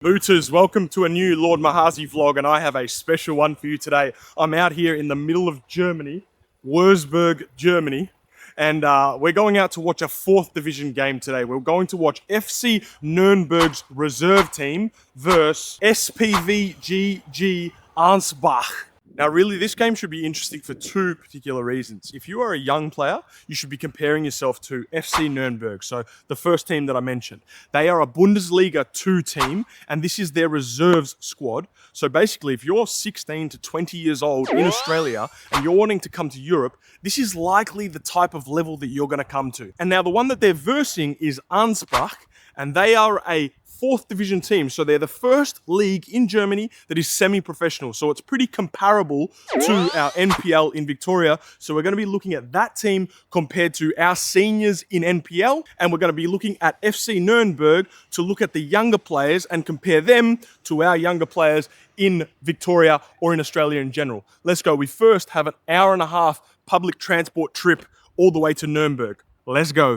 Looters, welcome to a new Lord Mahazi vlog, and I have a special one for you today. I'm out here in the middle of Germany, Wurzburg, Germany, and we're going out to watch a 4th division game today. We're going to watch FC Nürnberg's reserve team versus SpVgg Ansbach. Now, really, this game should be interesting for two particular reasons. If you are a young player, you should be comparing yourself to FC Nürnberg, so the first team that I mentioned. They are a Bundesliga II team, and this is their reserves squad. So basically, if you're 16 to 20 years old in Australia and you're wanting to come to Europe, this is likely the type of level that you're going to come to. And now the one that they're versing is Ansbach, and they are a 4th division team. So they're the first league in Germany that is semi-professional. So it's pretty comparable to our NPL in Victoria. So we're going to be looking at that team compared to our seniors in NPL. And we're going to be looking at FC Nürnberg to look at the younger players and compare them to our younger players in Victoria or in Australia in general. Let's go. We first have an hour-and-a-half public transport trip all the way to Nuremberg. Let's go.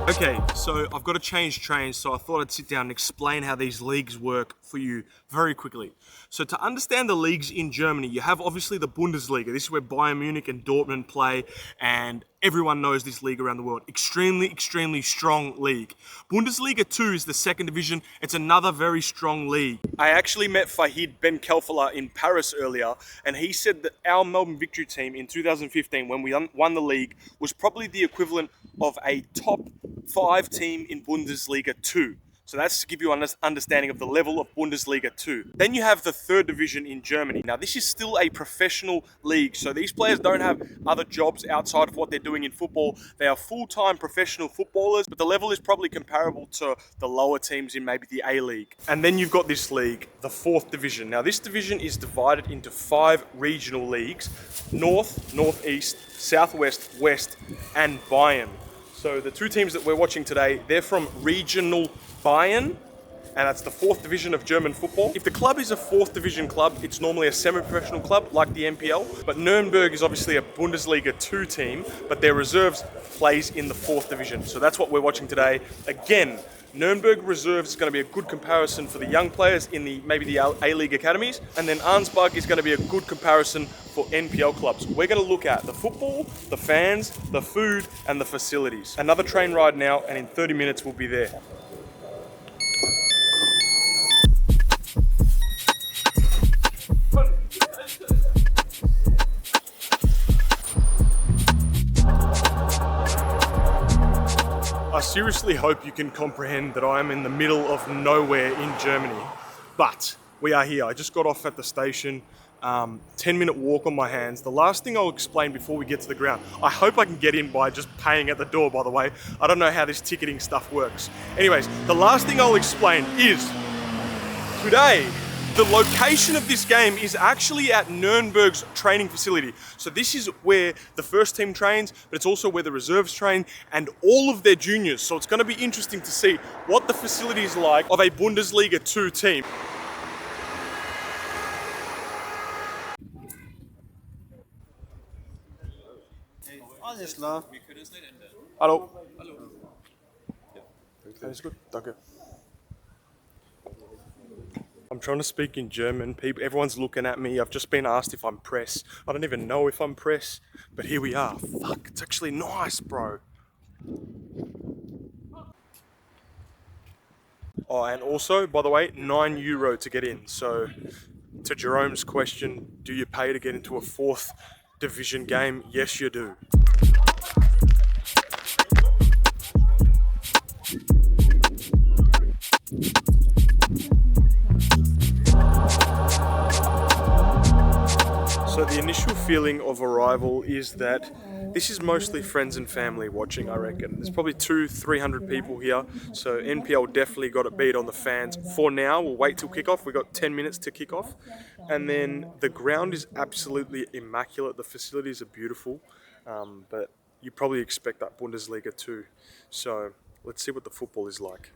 Okay, so I've got to change trains, so I thought I'd sit down and explain how these leagues work for you very quickly. So to understand the leagues in Germany, you have obviously the Bundesliga. This is where Bayern Munich and Dortmund play, and everyone knows this league around the world. Extremely strong league. Bundesliga 2 is the 2nd division. It's another very strong league. I actually met Fahid Ben Kelfala in Paris earlier, and he said that our Melbourne Victory team in 2015, when we won the league, was probably the equivalent of a top 5 team in Bundesliga 2. So that's to give you an understanding of the level of Bundesliga 2. Then you have the 3rd division in Germany. Now this is still a professional league, so these players don't have other jobs outside of what they're doing in football. They are full-time professional footballers, but the level is probably comparable to the lower teams in maybe the A-League. And then you've got this league, the 4th division. Now this division is divided into 5 regional leagues: North, Northeast, Southwest, West, and Bayern. So the two teams that we're watching today, they're from Regional Bayern, and that's the 4th division of German football. If the club is a 4th division club, it's normally a semi-professional club like the NPL, but Nuremberg is obviously a Bundesliga 2 team, but their reserves plays in the 4th division. So that's what we're watching today. Again, Nuremberg reserves is going to be a good comparison for the young players in maybe the A-League academies, and then Ansbach is going to be a good comparison for NPL clubs. We're going to look at the football, the fans, the food, and the facilities. Another train ride now, and in 30 minutes we'll be there. I seriously hope you can comprehend that I am in the middle of nowhere in Germany, but we are here. I just got off at the station, 10-minute walk on my hands. The last thing I'll explain before we get to the ground, I hope I can get in by just paying at the door, by the way. I don't know how this ticketing stuff works. Anyways, the last thing I'll explain is today, the location of this game is actually at Nuremberg's training facility. So this is where the first team trains, but it's also where the reserves train and all of their juniors. So it's going to be interesting to see what the facility is like of a Bundesliga 2 team. Alles klar. Hallo. Alles gut, danke. I'm trying to speak in German. Everyone's looking at me. I've just been asked if I'm press. I don't even know if I'm press, but here we are. Fuck, it's actually nice, bro. Oh, and also, by the way, €9 to get in. So, to Jerome's question, do you pay to get into a 4th division game? Yes, you do. So the initial feeling of arrival is that this is mostly friends and family watching, I reckon. There's probably 200-300 people here, so NPL definitely got it beat on the fans. For now, we'll wait till kickoff. We've got 10 minutes to kick off. And then the ground is absolutely immaculate. The facilities are beautiful, but you probably expect that Bundesliga too. So let's see what the football is like.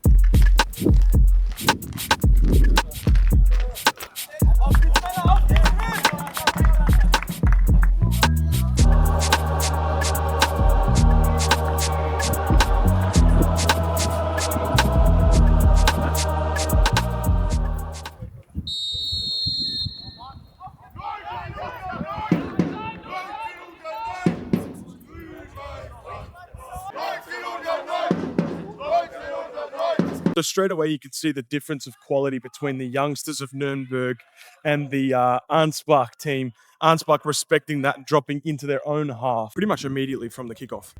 So straight away you can see the difference of quality between the youngsters of Nuremberg and the Ansbach team. Ansbach respecting that, dropping into their own half pretty much immediately from the kickoff.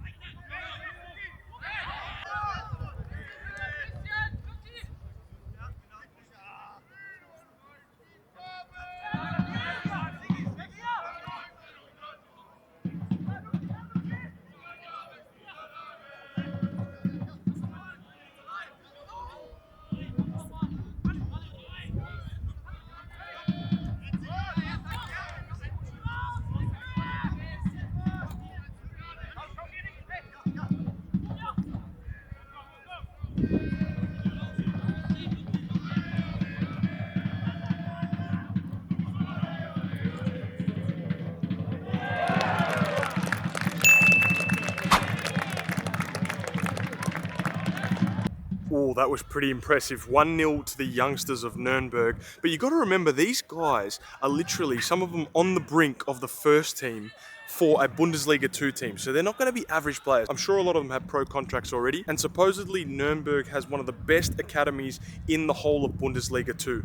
Oh, that was pretty impressive. 1-0 to the youngsters of Nuremberg. But you got to remember, these guys are literally, some of them on the brink of the first team for a Bundesliga 2 team. So they're not going to be average players. I'm sure a lot of them have pro contracts already. And supposedly Nuremberg has one of the best academies in the whole of Bundesliga 2.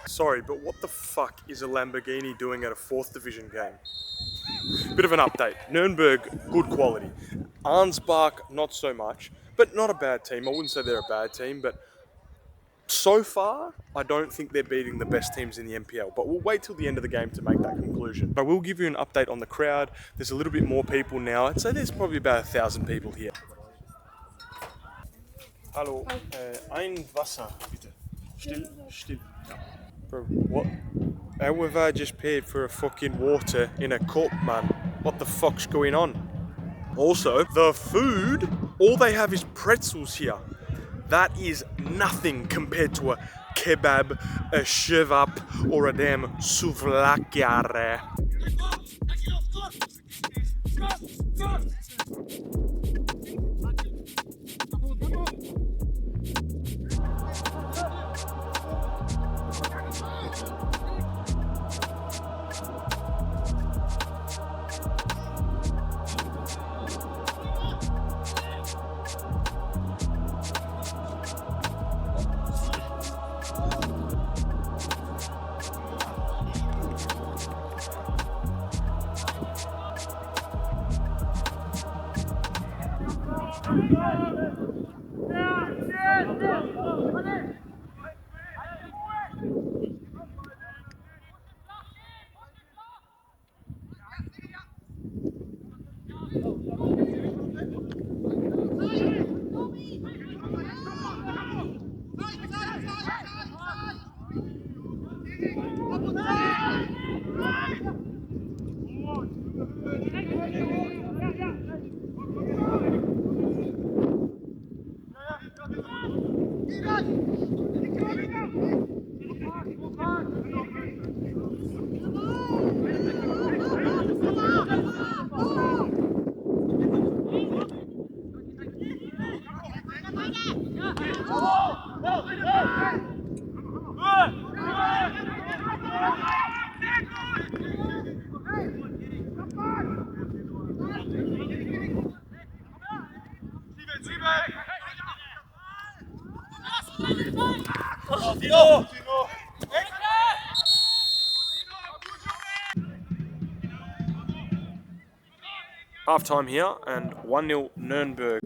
Sorry, but what the fuck is a Lamborghini doing at a 4th division game? Bit of an update. Nuremberg, good quality. Ansbach, not so much, but not a bad team. I wouldn't say they're a bad team, but so far, I don't think they're beating the best teams in the NPL, but we'll wait till the end of the game to make that conclusion. But I will give you an update on the crowd. There's a little bit more people now. I'd say there's probably about 1,000 people here. Hallo, ein Wasser, bitte. Still, still. Bro, what? How have I just paid for a fucking water in a cup, man? What the fuck's going on? Also, the food, all they have is pretzels here. That is nothing compared to a kebab, a shevap, or a damn souvlaki. Half time here and 1-0 Nuremberg.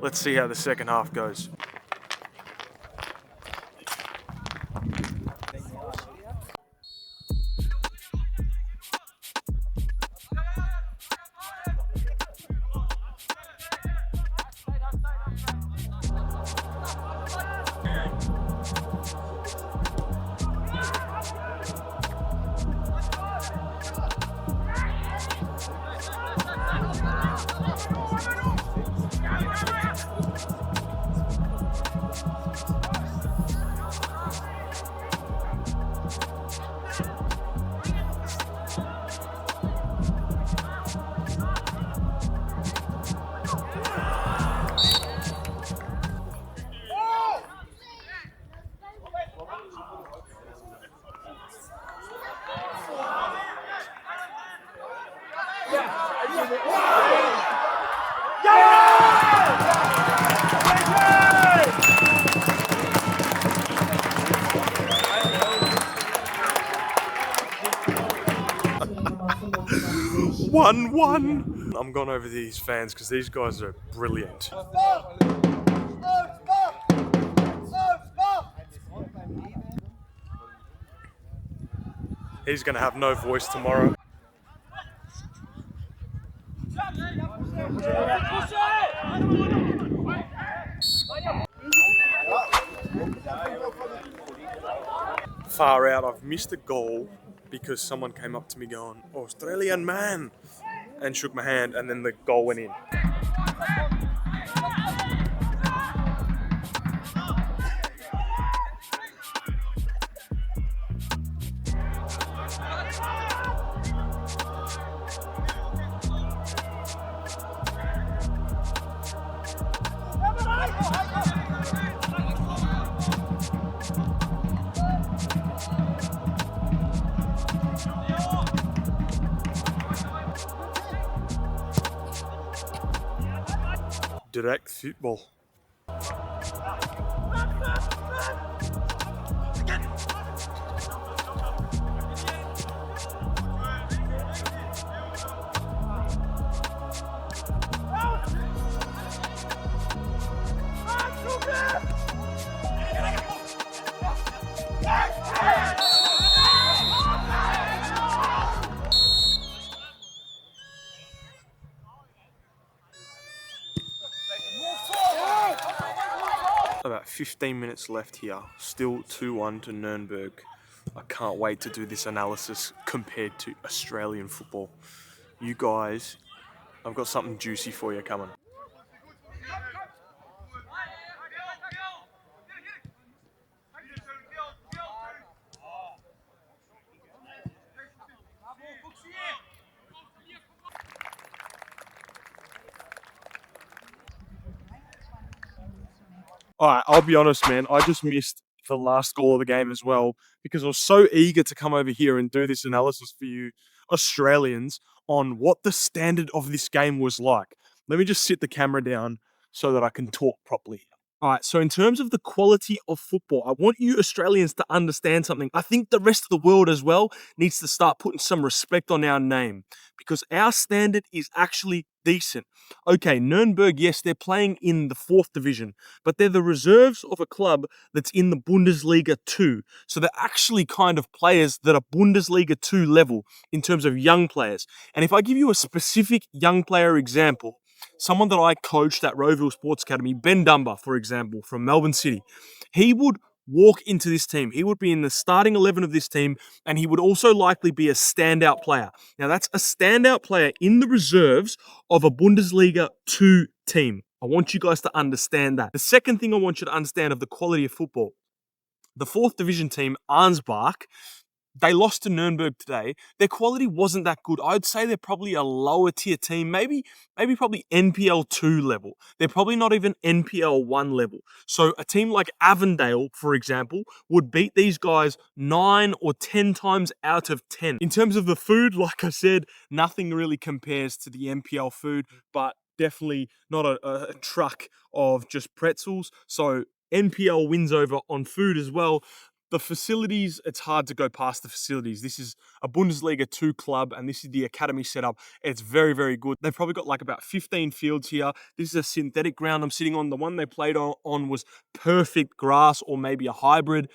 Let's see how the second half goes. One. I'm going over these fans because these guys are brilliant. He's going to have no voice tomorrow. Far out, I've missed a goal because someone came up to me going, "Australian man," and shook my hand, and then the goal went in. Direct football. About 15 minutes left here, still 2-1 to Nuremberg. I can't wait to do this analysis compared to Australian football. You guys, I've got something juicy for you coming. Alright, I'll be honest, man. I just missed the last goal of the game as well because I was so eager to come over here and do this analysis for you Australians on what the standard of this game was like. Let me just sit the camera down so that I can talk properly. Alright, so in terms of the quality of football, I want you Australians to understand something. I think the rest of the world as well needs to start putting some respect on our name because our standard is actually decent. Okay, Nuremberg, yes, they're playing in the 4th division, but they're the reserves of a club that's in the Bundesliga 2. So they're actually kind of players that are Bundesliga 2 level in terms of young players. And if I give you a specific young player example, someone that I coached at Rowville Sports Academy, Ben Dunbar, for example, from Melbourne City, he would walk into this team. He would be in the starting 11 of this team, and he would also likely be a standout player. Now, that's a standout player in the reserves of a Bundesliga 2 team. I want you guys to understand that. The second thing I want you to understand of the quality of football, the 4th division team, Ansbach, They lost to Nuremberg today. Their quality wasn't that good. I'd say they're probably a lower tier team, maybe probably NPL 2 level. They're probably not even NPL 1 level. So a team like Avondale, for example, would beat these guys 9 or 10 times out of 10. In terms of the food, like I said, nothing really compares to the NPL food, but definitely not a truck of just pretzels. So NPL wins over on food as well. The facilities, it's hard to go past the facilities. This is a Bundesliga 2 club, and this is the academy setup. It's very, very good. They've probably got like about 15 fields here. This is a synthetic ground I'm sitting on. The one they played on was perfect grass or maybe a hybrid.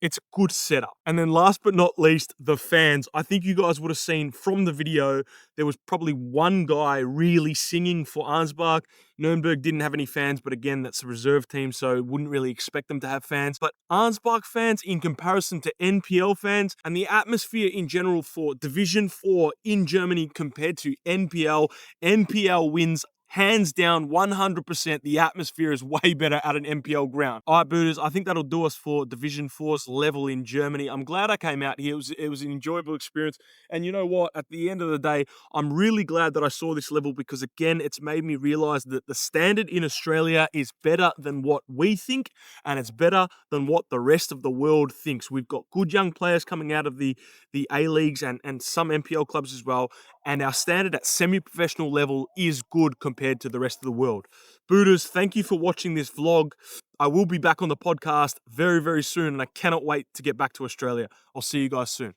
It's a good setup. And then last but not least, the fans. I think you guys would have seen from the video, there was probably one guy really singing for Ansbach. Nuremberg didn't have any fans, but again, that's a reserve team, so wouldn't really expect them to have fans. But Ansbach fans, in comparison to NPL fans, and the atmosphere in general for Division 4 in Germany compared to NPL wins hands down, 100%, the atmosphere is way better at an NPL ground. All right, Booters, I think that'll do us for Division 4's level in Germany. I'm glad I came out here. It was an enjoyable experience. And you know what? At the end of the day, I'm really glad that I saw this level because, again, it's made me realize that the standard in Australia is better than what we think, and it's better than what the rest of the world thinks. We've got good young players coming out of the A-leagues and some NPL clubs as well, and our standard at semi-professional level is good compared to the rest of the world. Booters, thank you for watching this vlog. I will be back on the podcast very, very soon, and I cannot wait to get back to Australia. I'll see you guys soon.